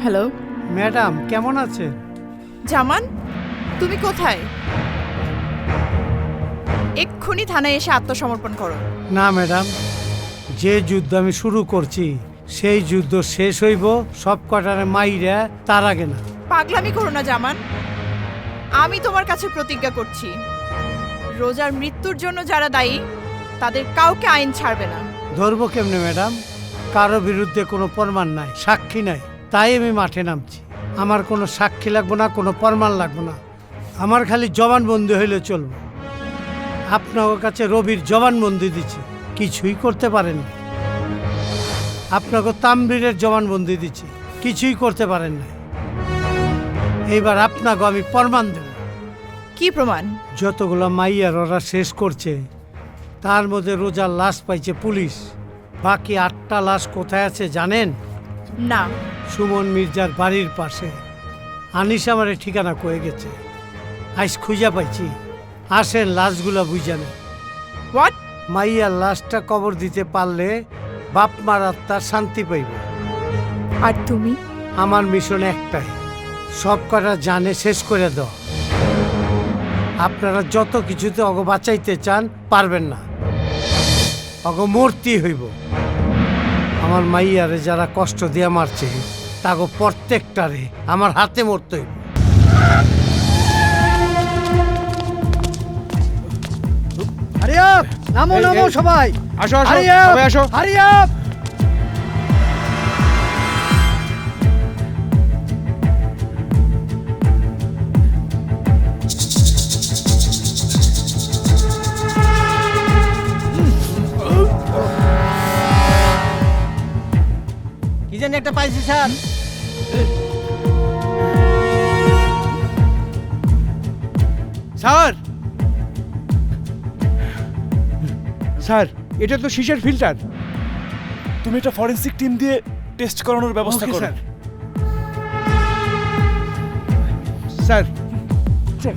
Hello madam কেমন আছেন? জামান, তুমি কোথায়? এক্ষুনি থানায় এসে আত্মসমর্পণ করো। না ম্যাডাম, যে যুদ্ধ আমি শুরু করছি সেই যুদ্ধ শেষ হইব সব কটারে মাইরা, তার আগে না। পাগলামি করো না জামান। আমি তোমার কাছে প্রতিজ্ঞা করছি, রোজার মৃত্যুর জন্য যারা দায়ী তাদের কাউকে আইন ছাড়বে না। ধরবো কেমনে ম্যাডাম? কারো বিরুদ্ধে কোনো প্রমাণ নাই, সাক্ষী নাই, তাই আমি মাঠে নামছি। আমার কোনো সাক্ষী লাগবো না, কোনো প্রমাণ লাগবো না, আমার খালি জবানবন্দি হইলে চলবে। আপনার কাছে রবির জবানবন্দি দিচ্ছি, কিছুই করতে পারেন না। আপনাকে তামবীরের জবানবন্দি দিচ্ছি, কিছুই করতে পারেন না। এইবার আপনাকে আমি প্রমাণ দেব। কি প্রমাণ? যতগুলো মাইয়ার ওরা শেষ করছে তার মধ্যে রোজার লাশ পাইছে পুলিশ। বাকি 8টা লাশ কোথায় আছে জানেন? না। সুমন মির্জার বাড়ির পাশে। আনিস আমারে ঠিকানা কয়ে গেছে, আইস খুঁজা পাইছি। আসেন লাশগুলা বুঝানো। হোয়াট? মাইয়ার লাশটা কবর দিতে পারলে বাপ মার আত্মার শান্তি পাইব। আর তুমি? আমার মিশন একটাই, সব কটা জানে শেষ করে দাও। আপনারা যত কিছুতে অগ বাঁচাইতে চান পারবেন না, অগ মূর্তি হইব। আমার মাইয়ারে যারা কষ্ট দিয়া মারছে তাগো প্রত্যেকটারে আমার হাতে মরতে হইব। হারি আপ, নামো নামো সবাই, আসো আসো হারি আপ, সবাই আসো। Hurry up. কি জানি একটা পাইছি স্যার। স্যার স্যার, এটা তো শীষের ফিল্টার। তুমি এটা ফরেনসিক টিম দিয়ে টেস্ট করানোর ব্যবস্থা ওকে, করো। স্যার স্যার,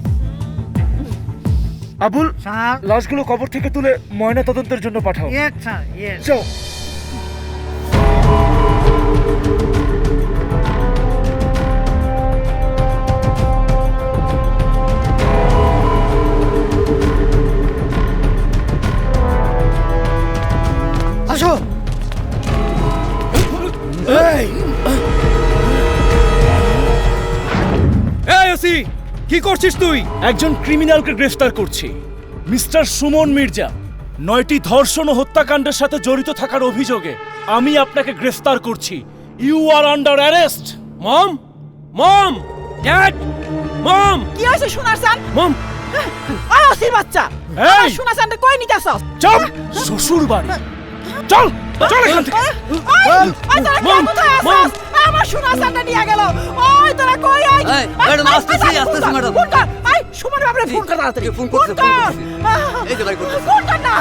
আবুল, স্যার, লাশগুলো কবর থেকে তুলে ময়না তদন্তের জন্য পাঠাও। Yes sir, yes. যাও। আসো। এই ওসি, কি করছিস তুই? একজন ক্রিমিনালকে গ্রেফতার করছি, মিস্টার সুমন মির্জা। 9টি ধর্ষণ ও হত্যাকাণ্ডের সাথে জড়িত থাকার অভিযোগে আমি আপনাকে গ্রেফতার করছি। You are under arrest. Mom, mom, dad, mom, কি হয়েছে সোনার সান? মম। আয় অসির বাচ্চা, এই! সোনার সানটা কই নিতেছস? চল, শ্বশুর বাড়ি। চল চল এখান থেকে। আমার সোনার সানটা নিয়ে গেল। ওই তোরা কই? আয় এই, ম্যাডাম, আসতেছি, আসতেছি, ম্যাডাম। ফোন কর। আয় সুমন বাবরে ফোন কর তাড়াতাড়ি। ফোন করছে, ফোন করছে। এই যে ভাই করতেছে। ফোন কর না।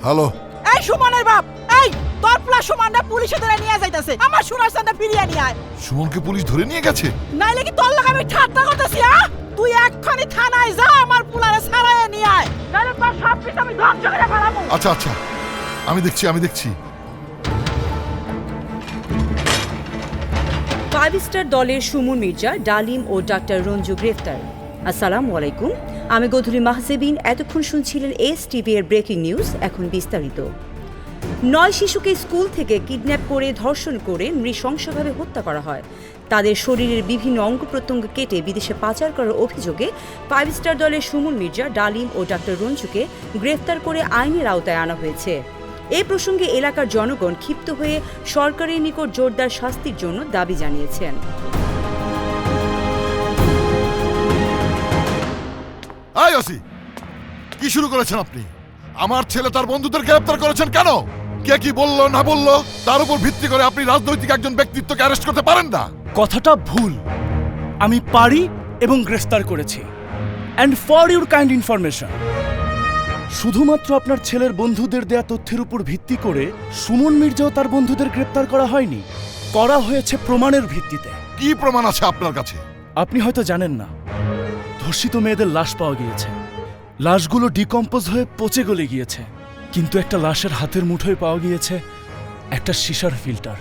হ্যালো, এই সুমনের বাপ, এই তোর প্লাস সুমনটা পুলিশে ধরে নিয়ে যাইতাছে। আমার সোনার সানটা ফিরিয়ে নিয়ে আয়, সুমনকে পুলিশ ধরে নিয়ে গেছে? নাইলে কি তোর লাগা আমি ঠাট্টা করতেছি? তুই এক্ষুনি থানায় যা, আমার পুলারে ছাড়াইয়া নিয়ে আয়, নাইলে তোর সব কিছু আমি ধ্বংস করে ফেলাবো। আচ্ছা আচ্ছা, আমি দেখছি। 5 স্টার দলের সুমন মির্জা, ডালিম ও ডাক্তার রঞ্জু গ্রেফতার। আসসালামু আলাইকুম, আমি গধূলি মাহজেবিন। এতক্ষণ শুনছিলেন STV এর ব্রেকিং নিউজ। এখন বিস্তারিত। 9 শিশুকে স্কুল থেকে কিডন্যাপ করে ধর্ষণ করে নৃশংসভাবে হত্যা করা হয়। তাদের শরীরের বিভিন্ন অঙ্গ প্রত্যঙ্গ কেটে বিদেশে পাচার করার অভিযোগে 5 স্টার দলের সুমন মির্জা, ডালিম ও ডাক্তার রঞ্জুকে গ্রেফতার করে আইনের আওতায় আনা হয়েছে। এই প্রসঙ্গে এলাকার জনগণ ক্ষিপ্ত হয়ে সরকারের নিকট জোরদার শাস্তির জন্য দাবি জানিয়েছেন। ওসি, কি শুরু করেছেন আপনি? আমার ছেলে তার বন্ধুদের গ্রেফতার করেছেন কেন? কে কি বললো না বললো তার উপর ভিত্তি করে আপনি রাজনৈতিক একজন ব্যক্তিত্বকে অ্যারেস্ট করতে পারেন না। কথাটা ভুল। আমি পারি এবং গ্রেফতার করেছি। And for your kind information, শুধুমাত্র আপনার ছেলের বন্ধুদের দেয়া তথ্যের উপর ভিত্তি করে সুমন মির্জাও তার বন্ধুদের গ্রেফতার করা হয়নি, করা হয়েছে প্রমাণের ভিত্তিতে। কি প্রমাণ আছে আপনার কাছে? আপনি হয়তো জানেন না, ধর্ষিত মেয়েদের লাশ পাওয়া গিয়েছে। লাশগুলো ডিকম্পোজ হয়ে পচে গলে গিয়েছে, কিন্তু একটা লাশের হাতের মুঠোয় পাওয়া গিয়েছে একটা সীসার ফিল্টার।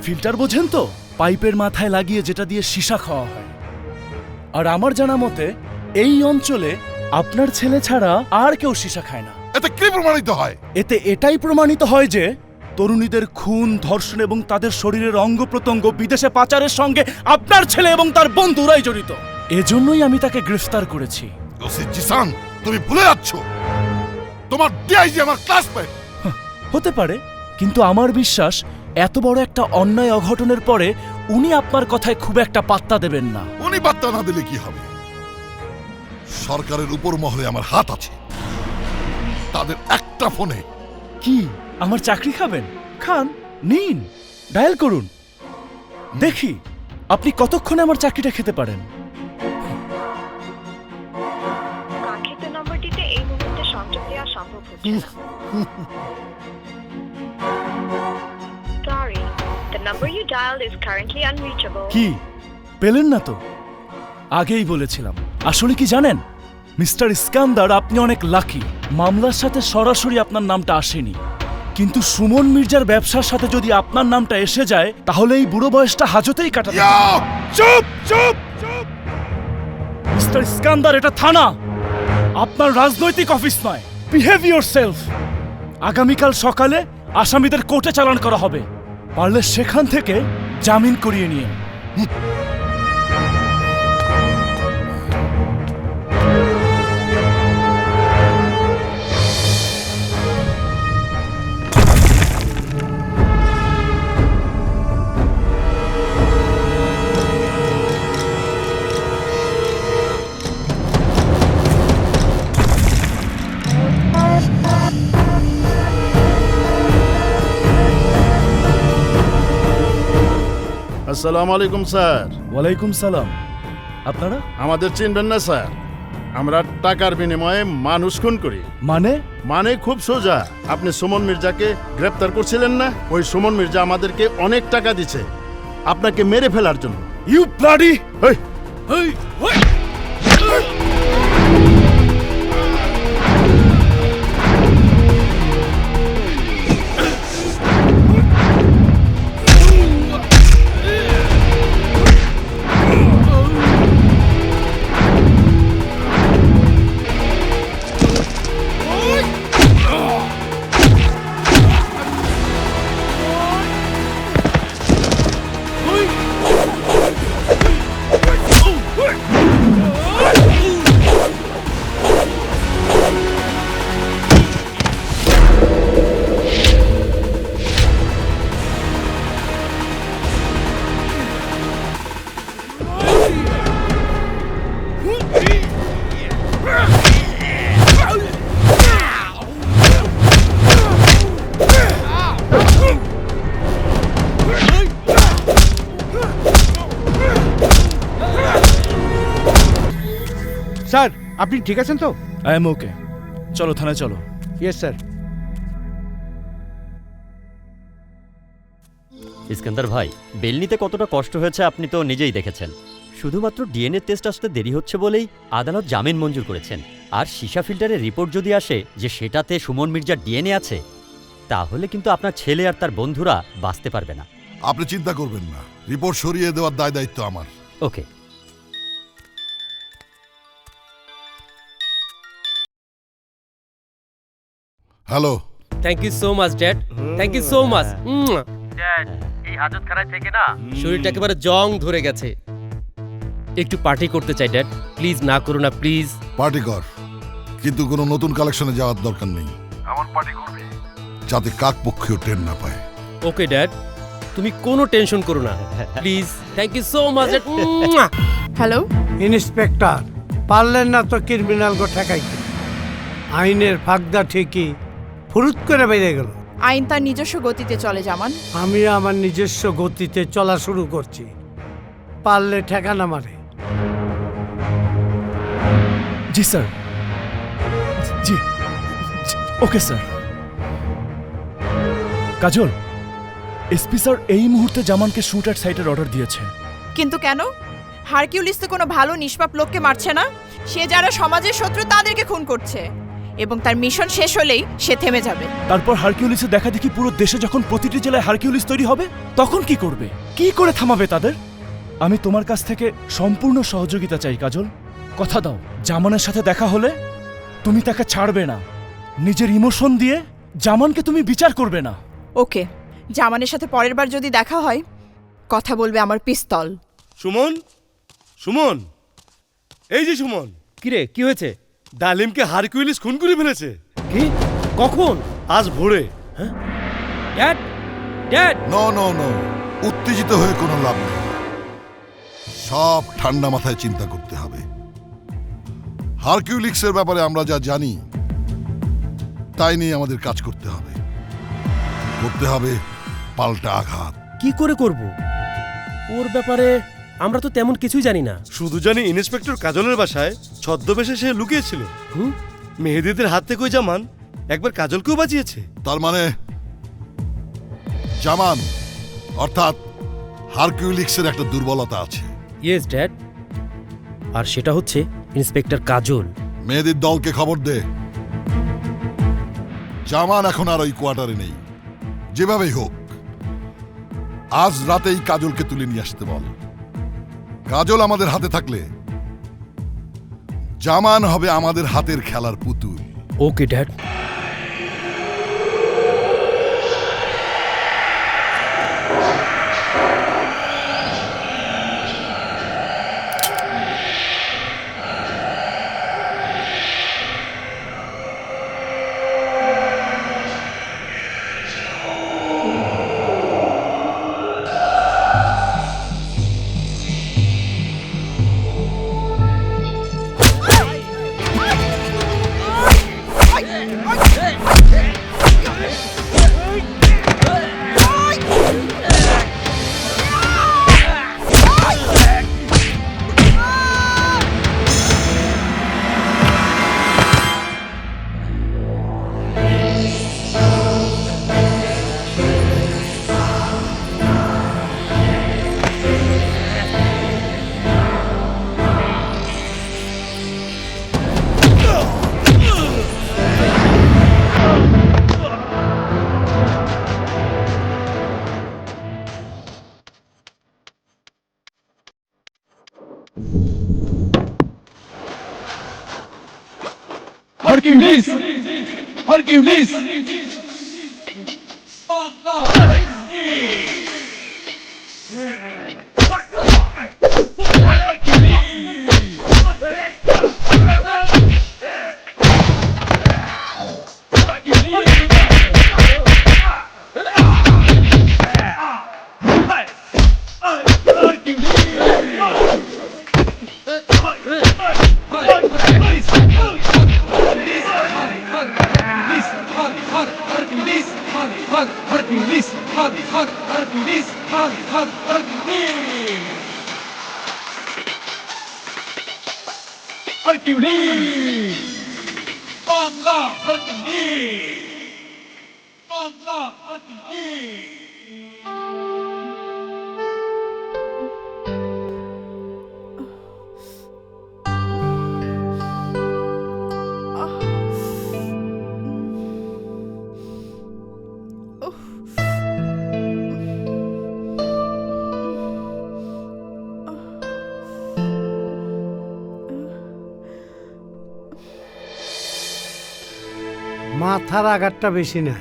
ফিল্টার বোঝেন তো, পাইপের মাথায় লাগিয়ে যেটা দিয়ে সীসা খাওয়া হয়। আর আমার জানা মতে এই অঞ্চলে আপনার ছেলে ছাড়া আর কেউ সীসা খায় না। এতে কি প্রমাণিত হয়? এতে এটাই প্রমাণিত হয় যে তরুণীদের খুন, ধর্ষণ এবং তাদের শরীরের অঙ্গ প্রত্যঙ্গ বিদেশে পাচারের সঙ্গে আপনার ছেলে এবং তার বন্ধুরাই জড়িত। এজন্যই আমি তাকে গ্রেফতার করেছি। ওসি জিসান, তুমি ভুলে যাচ্ছ, তোমার ডিআইজি আমার ক্লাসমেট। হতে পারে, কিন্তু আমার বিশ্বাস এত বড় একটা অন্যায় অঘটনের পরে উনি আপনার কথায় খুব একটা পাত্তা দেবেন না। উনি বার্তা না দিলে কি হবে? সরকারের উপর মহলে আমার হাত আছে, তাদের একটা ফোনে। কি আমার চাকরি খাবেন? খান, নিন, ডায়াল করুন, দেখি আপনি কতক্ষণে আমার চাকরিটা খেতে পারেন। কাঙ্ক্ষিত নম্বরটিতে এই মুহূর্তে সংযোগ দেওয়া সম্ভব হচ্ছে না। Sorry, the number you dialed is currently unreachable. কি পেলেন না তো? আগেই বলেছিলাম। আসলে কি জানেন মিস্টার ইস্কান্দার, আপনি অনেক লাকি। মামলার সাথে সরাসরি আপনার নামটা আসেনি, কিন্তু সুমন মির্জার ব্যবসার সাথে যদি আপনার নামটা এসে যায় তাহলে এই বুড়ো বয়সটা হাজতেই কাটাতে হবে। চুপ চুপ চুপ! মিস্টার ইস্কান্দার, এটা থানা, আপনার রাজনৈতিক অফিস নয়। Behave yourself. আগামীকাল সকালে আসামিদের কোর্টে চালান করা হবে, পারলে সেখান থেকে জামিন করিয়ে নিয়ে। আসসালামু আলাইকুম স্যার। ওয়ালাইকুম সালাম। আপনারা আমাদের চিনবেন না স্যার, আমরা টাকার বিনিময়ে মানুষ খুন করি। মানে খুব সোজা, আপনি সুমন মির্জাকে গ্রেপ্তার করছিলেন না? ওই সুমন মির্জা আমাদেরকে অনেক টাকা দিচ্ছে আপনাকে মেরে ফেলার জন্য। You bloody! স্যার, আপনি ঠিক আছেন তো? আই এম ওকে। চলো থানায় চলো। Yes sir. ইস্কান্দার ভাই, বেল নিতে কতটা কষ্ট হয়েছে আপনি তো নিজেই দেখেছেন। শুধুমাত্র ডিএনএ টেস্ট আসতে দেরি হচ্ছে বলেই আদালত জামিন মঞ্জুর করেছেন। আর সীসা ফিল্টারের রিপোর্ট যদি আসে যে সেটাতে সুমন মির্জার ডিএনএ আছে, তাহলে কিন্তু আপনার ছেলে আর তার বন্ধুরা বাঁচতে পারবে না। আপনি চিন্তা করবেন না, রিপোর্ট সরিয়ে দেওয়ার দায় দায়িত্ব আমার। Okay. Hello. Thank you so much dad, thank you so much. Dad, এই হাজতখানায় থেকে না শরীরটা একেবারে জং ধরে গেছে, একটু পার্টি করতে চাই ড্যাড, প্লিজ না করো না প্লিজ। পার্টি কর, কিন্তু কোনো নতুন কালেকশনে যাওয়ার দরকার নেই। এমন পার্টি করবি যাতে কাক পক্ষীও টেন না পায়। ওকে ড্যাড, তুমি কোনো টেনশন করো না please. Thank you so much dad. Hello, inspector, পারলেন না তো ক্রিমিনাল গো ঠেকাইতে। আইনের ফাঁকদা ঠিকই ফুরুত করে বেরিয়ে গেল। আইন তার নিজস্ব গতিতে চলে জামান। আমি আমার নিজস্ব গতিতে চলা শুরু করছি, পারলে ঠেকানা মারে। জি স্যার, জি ওকে স্যার। কাজল, এসপি স্যার এই মুহূর্তে জামানকে শুট অ্যাট সাইটের অর্ডার দিয়েছে। কিন্তু কেন? হারকিউলিস তো কোনো ভালো নিষ্পাপ লোককে মারছে না, সে যারা সমাজের শত্রু তাদেরকে খুন করছে এবং তার মিশন শেষ হলেই সে থেমে যাবে। তারপর হারকিউলিসের দেখা দেখি পুরো দেশে যখন প্রতিটি জেলায় হারকিউলিস তৈরি হবে তখন কি করবে? কি করে থামাবে তাদের? আমি তোমার কাছ থেকে সম্পূর্ণ সহযোগিতা চাই কাজল। কথা দাও, জামানের সাথে দেখা হলে তুমি তাকে ছাড়বে না। নিজের ইমোশন দিয়ে জামানকে তুমি বিচার করবে না। ওকে, জামানের সাথে পরের বার যদি দেখা হয় কথা বলবে আমার পিস্তল। সুমন, সুমন, এই যে সুমন, কিরে, কি হয়েছে? ডালিমকে হারকিউলিস খুন করে ফেলেছে। কি? কখন? আজ ভোরে। Dad, dad! No no no, উত্তেজিত হয়ে কোনো লাভ নেই। সব ঠান্ডা মাথায় চিন্তা করতে হবে। হারকিউলিক্সের ব্যাপারে আমরা যা জানি তাই নিয়ে আমাদের কাজ করতে হবে। করতে হবে পাল্টা আঘাত। কি করে করব? ওর ব্যাপারে আমরা তো তেমন কিছুই জানি না। শুধু জানি ইন্সপেক্টর কাজলের বাসায় ছদ্মবেশে সে লুকিয়েছিল। মেহেদিদের হাত থেকে ওই জামান একবার কাজলকেও বাঁচিয়েছে। তার মানে জামান অর্থাৎ হারকিউলিক্সের একটা দুর্বলতা আছে। ইয়েস ড্যাড, আর সেটা হচ্ছে ইন্সপেক্টর কাজল। মেহেদির দলকে খবর দে, জামান এখন আর ওই কোয়ার্টারে নেই। যেভাবেই হোক আজ রাতেই কাজলকে তুলে নিয়ে আসতে বল। কাজল আমাদের হাতে থাকলে জামান হবে আমাদের হাতের খেলার পুতুল। Okay dad. হারকিউলিস! হারকিউলিস! মাথার আঘাতটা বেশি না,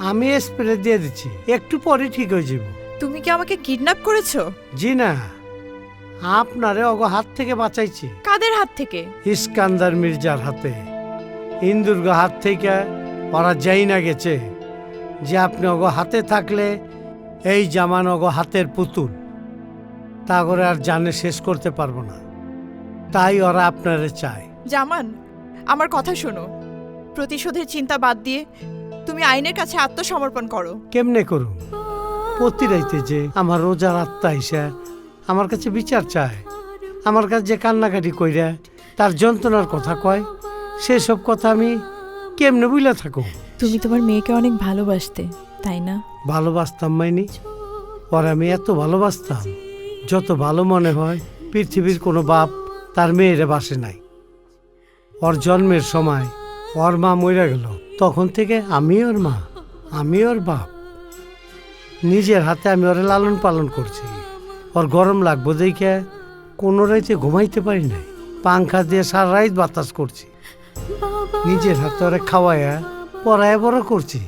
আমি স্প্রে দিয়ে দিচ্ছি, একটু পরে ঠিক হয়ে যাব। তুমি কি আমাকে কিডন্যাপ করেছো? জি না, আপনারে অগ হাত থেকে বাঁচাইছি। কাদের হাত থেকে? ইস্কান্দার মির্জার হাতে। ইন্দুর্গ হাত থেকে ওরা যাই না গেছে যে আপনি অগ হাতে থাকলে এই জামান অগ হাতের পুতুল, তা করে আর জানে শেষ করতে পারবো না। তাই ওরা আপনারে চায়। জামান, আমার কথা শোনো। প্রতিশোধের চিন্তা বাদ দিয়ে তুমি আইনের কাছে আত্মসমর্পণ করো। কেমনে করুন? প্রতি রাইতে যে আমার রোজার আত্মা হিসা আমার কাছে বিচার চায়, আমার কাছে যে কান্নাকাটি কইরা তার যন্ত্রণার কথা কয়, সেসব কথা আমি কেমনে বুঝলা থাকো? তুমি তোমার মেয়েকে অনেক ভালোবাসতে, তাই না? ভালোবাসতাম মাইনি, পরে আমি এত ভালোবাসতাম যত ভালো মনে হয় পৃথিবীর কোনো বাপ তার মেয়েরে বাসে নাই। ওর জন্মের সময় ওর মা মরে গেল, তখন থেকে আমি ওর মা, আমি ওর বাপ। নিজের হাতে আমি ওরে লালন পালন করছি। ওর গরম লাগবো দেখে কোনো রাইতে ঘুমাইতে পারি নাই, পাংখা দিয়ে সারা রাত বাতাস করছি। নিজের হাতে ওরে খাওয়াইয়া পড়ায় বড় করছি।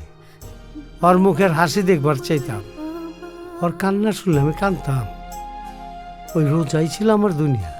ওর মুখের হাসি দেখবার চাইতাম, ওর কান্না শুনলে আমি কাঁদতাম। ওই রোজাই ছিল আমার দুনিয়া।